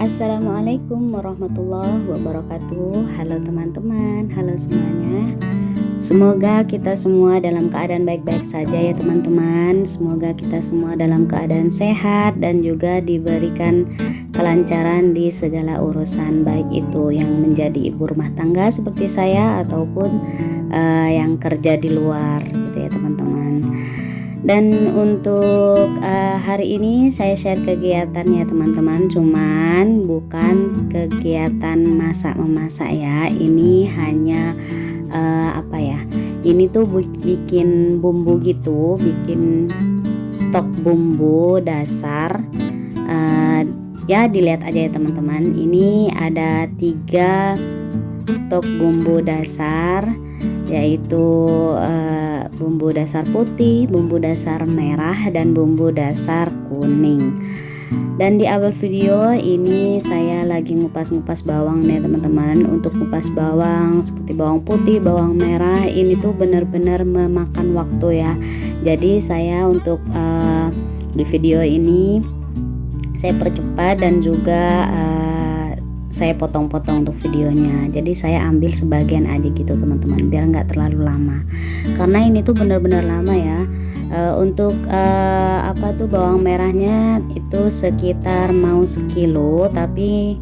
Assalamualaikum warahmatullahi wabarakatuh. Halo teman-teman, halo semuanya. Semoga kita semua dalam keadaan baik-baik saja ya teman-teman. Semoga kita semua dalam keadaan sehat dan juga diberikan kelancaran di segala urusan, baik itu yang menjadi ibu rumah tangga seperti saya ataupun yang kerja di luar gitu ya teman-teman. Dan untuk hari ini saya share kegiatannya teman-teman, cuman bukan kegiatan masak-memasak ya. Ini hanya ini tuh bikin bumbu gitu, bikin stok bumbu dasar. Ya dilihat aja ya teman-teman. Ini ada 3 stok bumbu dasar, yaitu bumbu dasar putih, bumbu dasar merah, dan bumbu dasar kuning. Dan di awal video ini saya lagi ngupas-ngupas bawang nih teman-teman. Untuk ngupas bawang seperti bawang putih, bawang merah, ini tuh benar-benar memakan waktu ya. Jadi saya untuk di video ini saya percepat dan juga saya potong-potong untuk videonya. Jadi saya ambil sebagian aja gitu teman-teman, biar nggak terlalu lama. Karena ini tuh benar-benar lama ya. Untuk bawang merahnya itu sekitar mau sekilo, tapi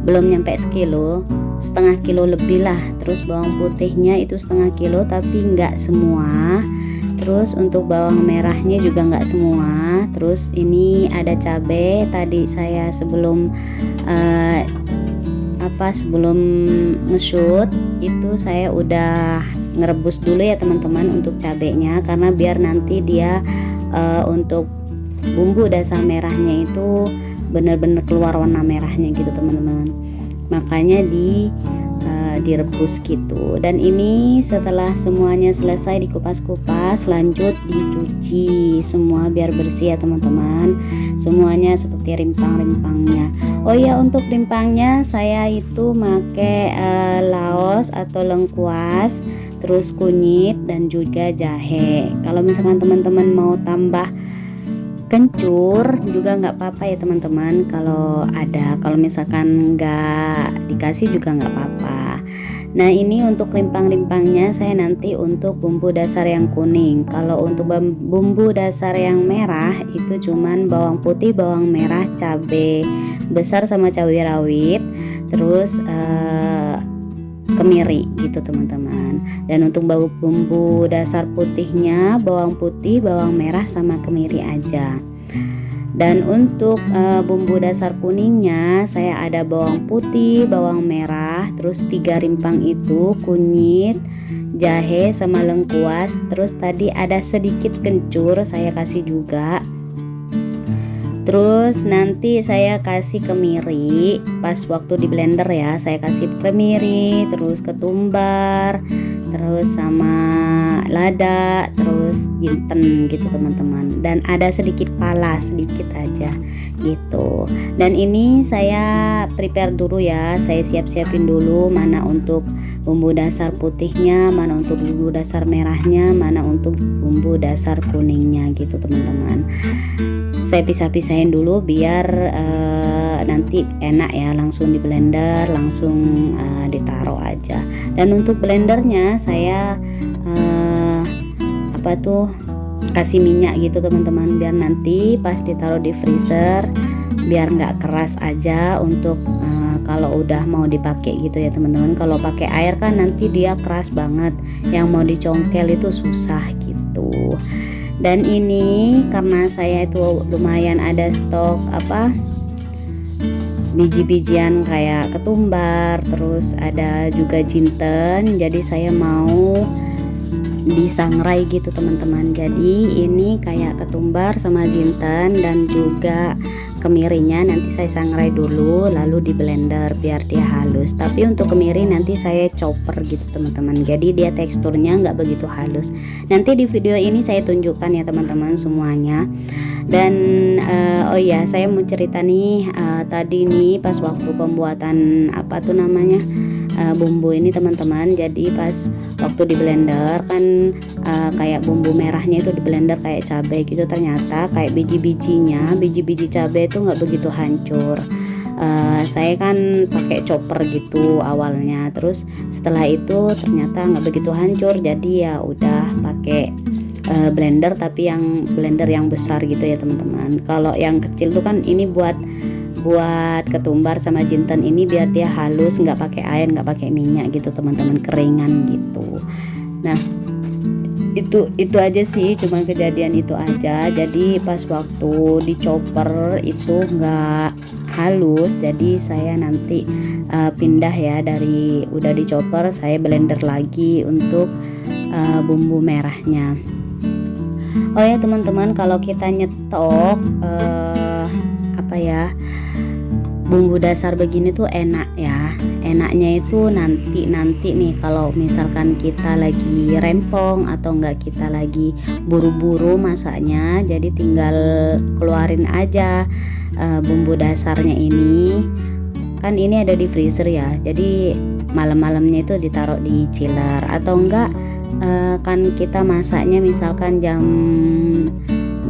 belum nyampe sekilo, setengah kilo lebih lah. Terus bawang putihnya itu setengah kilo, tapi nggak semua. Terus untuk bawang merahnya juga nggak semua. Terus ini ada cabai. Tadi saya sebelum nge-shoot itu saya udah ngerebus dulu ya teman-teman untuk cabenya, karena biar nanti dia untuk bumbu dasar merahnya itu benar-benar keluar warna merahnya gitu teman-teman. Makanya direbus gitu. Dan ini setelah semuanya selesai dikupas-kupas, lanjut dicuci semua biar bersih ya teman-teman. Semuanya seperti rimpang-rimpangnya. Oh ya, untuk rimpangnya saya itu pakai laos atau lengkuas, terus kunyit dan juga jahe. Kalau misalkan teman-teman mau tambah kencur juga nggak apa-apa ya teman-teman, kalau ada. Kalau misalkan nggak dikasih juga nggak apa-apa. Nah ini untuk rimpang-rimpangnya saya nanti untuk bumbu dasar yang kuning. Kalau untuk bumbu dasar yang merah itu cuman bawang putih, bawang merah, cabai besar sama cabai rawit, terus kemiri gitu teman-teman. Dan untuk bumbu dasar putihnya bawang putih, bawang merah sama kemiri aja. Dan untuk bumbu dasar kuningnya saya ada bawang putih, bawang merah, terus 3 rimpang itu kunyit, jahe sama lengkuas. Terus tadi ada sedikit kencur saya kasih juga. Terus nanti saya kasih kemiri pas waktu di blender ya, saya kasih kemiri, terus ketumbar, terus sama lada, terus jinten gitu teman-teman. Dan ada sedikit pala, sedikit aja gitu. Dan ini saya prepare dulu ya, saya siap-siapin dulu mana untuk bumbu dasar putihnya, mana untuk bumbu dasar merahnya, mana untuk bumbu dasar kuningnya gitu teman-teman. Saya pisah-pisahin dulu biar nanti enak ya, langsung di blender, langsung ditaruh aja. Dan untuk blendernya saya kasih minyak gitu teman-teman, biar nanti pas ditaruh di freezer biar nggak keras aja. Untuk kalau udah mau dipakai gitu ya teman-teman. Kalau pakai air kan nanti dia keras banget, yang mau dicongkel itu susah gitu. Dan ini karena saya itu lumayan ada stok biji-bijian kayak ketumbar, terus ada juga jinten, jadi saya mau disangrai gitu teman-teman. Jadi ini kayak ketumbar sama jinten dan juga kemirinya nanti saya sangrai dulu lalu di blender biar dia halus. Tapi untuk kemiri nanti saya chopper gitu teman-teman, jadi dia teksturnya nggak begitu halus. Nanti di video ini saya tunjukkan ya teman-teman semuanya. Dan saya mau cerita nih, tadi nih pas waktu pembuatan bumbu ini teman-teman. Jadi pas waktu di blender kan kayak bumbu merahnya itu di blender kayak cabai gitu, ternyata kayak biji-biji cabai itu nggak begitu hancur. Saya kan pakai chopper gitu awalnya, terus setelah itu ternyata nggak begitu hancur, jadi ya udah pakai blender, tapi yang blender yang besar gitu ya teman-teman. Kalau yang kecil tuh kan ini buat ketumbar sama jinten ini biar dia halus, nggak pakai air, nggak pakai minyak gitu teman-teman, keringan gitu. Nah itu aja sih, cuma kejadian itu aja. Jadi pas waktu di chopper itu nggak halus, jadi saya nanti pindah ya, dari udah di chopper saya blender lagi untuk bumbu merahnya. Oh ya teman-teman, kalau kita nyetok apa ya, bumbu dasar begini tuh enak ya. Enaknya itu nanti nih kalau misalkan kita lagi rempong atau enggak kita lagi buru-buru masaknya, jadi tinggal keluarin aja bumbu dasarnya ini. Kan ini ada di freezer ya, jadi malam-malamnya itu ditaruh di chiller, atau enggak kan kita masaknya misalkan jam 5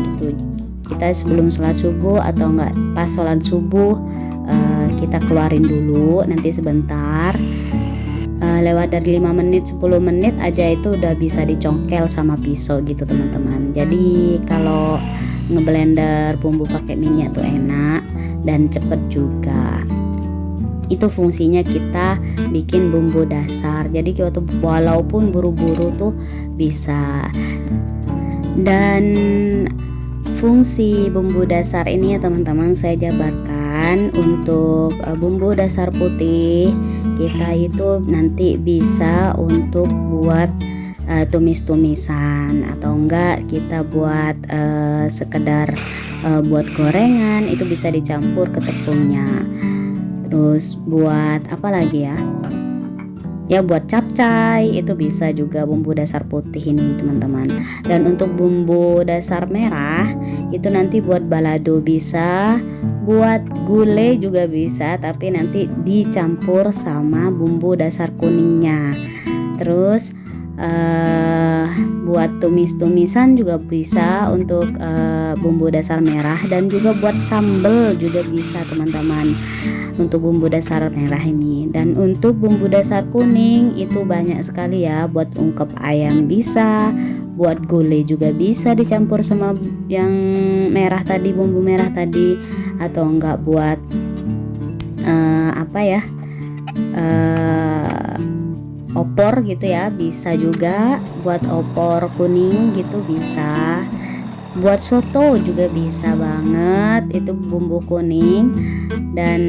gitu, kita sebelum sholat subuh atau enggak pas sholat subuh kita keluarin dulu, nanti sebentar lewat dari 5 menit 10 menit aja itu udah bisa dicongkel sama pisau gitu teman-teman. Jadi kalau ngeblender bumbu pakai minyak tuh enak dan cepet juga. Itu fungsinya kita bikin bumbu dasar, jadi waktu walaupun buru-buru tuh bisa. Dan fungsi bumbu dasar ini ya teman-teman saya jabarkan. Untuk bumbu dasar putih kita itu nanti bisa untuk buat tumis-tumisan, atau enggak kita buat sekedar buat gorengan, itu bisa dicampur ke tepungnya. Terus buat apa lagi ya? Ya buat capcay itu bisa juga bumbu dasar putih ini teman-teman. Dan untuk bumbu dasar merah itu nanti buat balado bisa, buat gulai juga bisa, tapi nanti dicampur sama bumbu dasar kuningnya. Terus buat tumis-tumisan juga bisa untuk bumbu dasar merah, dan juga buat sambal juga bisa teman-teman untuk bumbu dasar merah ini. Dan untuk bumbu dasar kuning itu banyak sekali ya, buat ungkep ayam bisa, buat gulai juga bisa dicampur sama yang merah tadi, bumbu merah tadi, atau enggak buat apa ya, opor gitu ya, bisa juga buat opor kuning gitu bisa, buat soto juga bisa banget itu bumbu kuning. Dan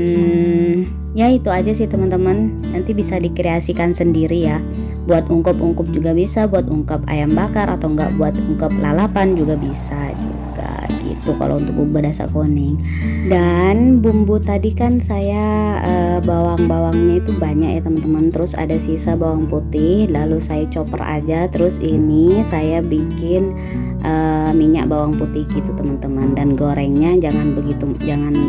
ya itu aja sih teman-teman, nanti bisa dikreasikan sendiri ya, buat ungkep-ungkep juga bisa, buat ungkep ayam bakar, atau enggak buat ungkep lalapan juga bisa juga gitu kalau untuk bumbu dasar kuning. Dan bumbu tadi kan saya bawang-bawangnya itu banyak ya teman-teman, terus ada sisa bawang putih, lalu saya chopper aja. Terus ini saya bikin minyak bawang putih gitu teman-teman, dan gorengnya jangan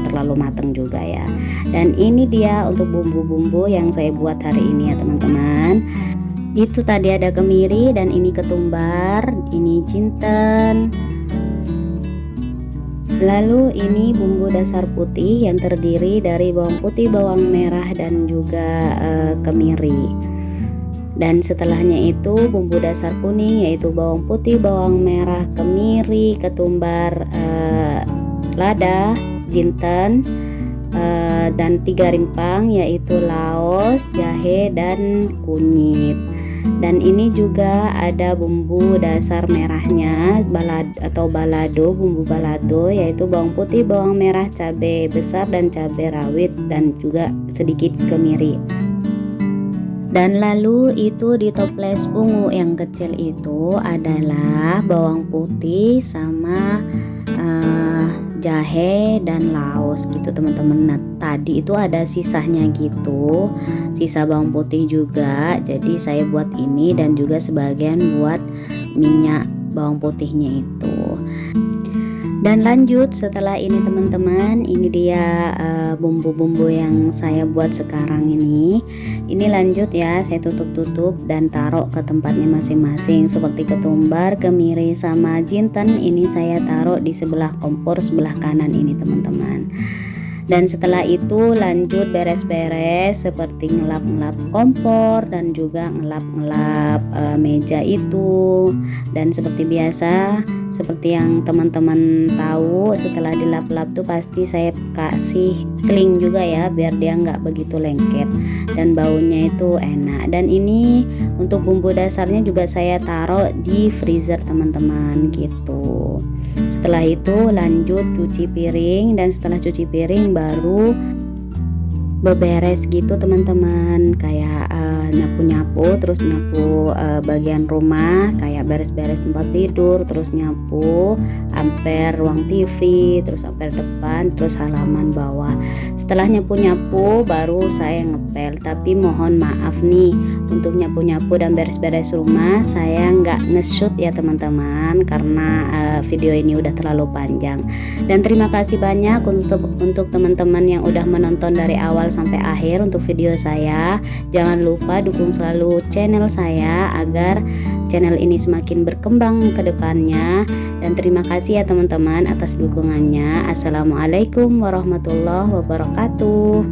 terlalu mateng juga ya. Dan ini dia untuk bumbu-bumbu yang saya buat hari ini ya teman-teman. Itu tadi ada kemiri, dan ini ketumbar, ini jinten. Lalu ini bumbu dasar putih yang terdiri dari bawang putih, bawang merah, dan juga kemiri. Dan setelahnya itu bumbu dasar kuning, yaitu bawang putih, bawang merah, kemiri, ketumbar, lada, jinten, dan 3 rimpang, yaitu laos, jahe, dan kunyit. Dan ini juga ada bumbu dasar merahnya, balado, bumbu balado, yaitu bawang putih, bawang merah, cabai besar, dan cabai rawit, dan juga sedikit kemiri. Dan lalu itu di toples ungu yang kecil itu adalah bawang putih sama jahe dan laos gitu teman-teman. Nah tadi itu ada sisanya gitu, sisa bawang putih juga, jadi saya buat ini, dan juga sebagian buat minyak bawang putihnya itu. Dan lanjut setelah ini teman-teman, ini dia bumbu-bumbu yang saya buat sekarang ini. Ini lanjut ya, saya tutup dan taruh ke tempatnya masing-masing. Seperti ketumbar, kemiri, sama jinten, ini saya taruh di sebelah kompor sebelah kanan ini teman-teman. Dan setelah itu lanjut beres-beres seperti ngelap-ngelap kompor dan juga ngelap-ngelap meja itu. Dan seperti biasa, seperti yang teman-teman tahu, setelah dilap-lap tuh pasti saya kasih celing juga ya, biar dia nggak begitu lengket dan baunya itu enak. Dan ini untuk bumbu dasarnya juga saya taruh di freezer teman-teman gitu. Setelah itu lanjut cuci piring, dan setelah cuci piring baru beberes gitu teman-teman, kayak nyapu-nyapu, terus nyapu bagian rumah, kayak beres-beres tempat tidur, terus nyapu amper ruang TV, terus amper depan, terus halaman bawah. Setelah nyapu-nyapu baru saya ngepel. Tapi mohon maaf nih, untuk nyapu-nyapu dan beres-beres rumah saya nggak nge-shoot ya teman-teman, karena video ini udah terlalu panjang. Dan terima kasih banyak untuk teman-teman yang udah menonton dari awal sampai akhir untuk video saya. Jangan lupa dukung selalu channel saya agar channel ini semakin berkembang ke depannya. Dan terima kasih ya teman-teman atas dukungannya. Assalamualaikum warahmatullahi wabarakatuh.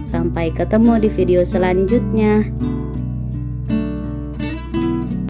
Sampai ketemu di video selanjutnya.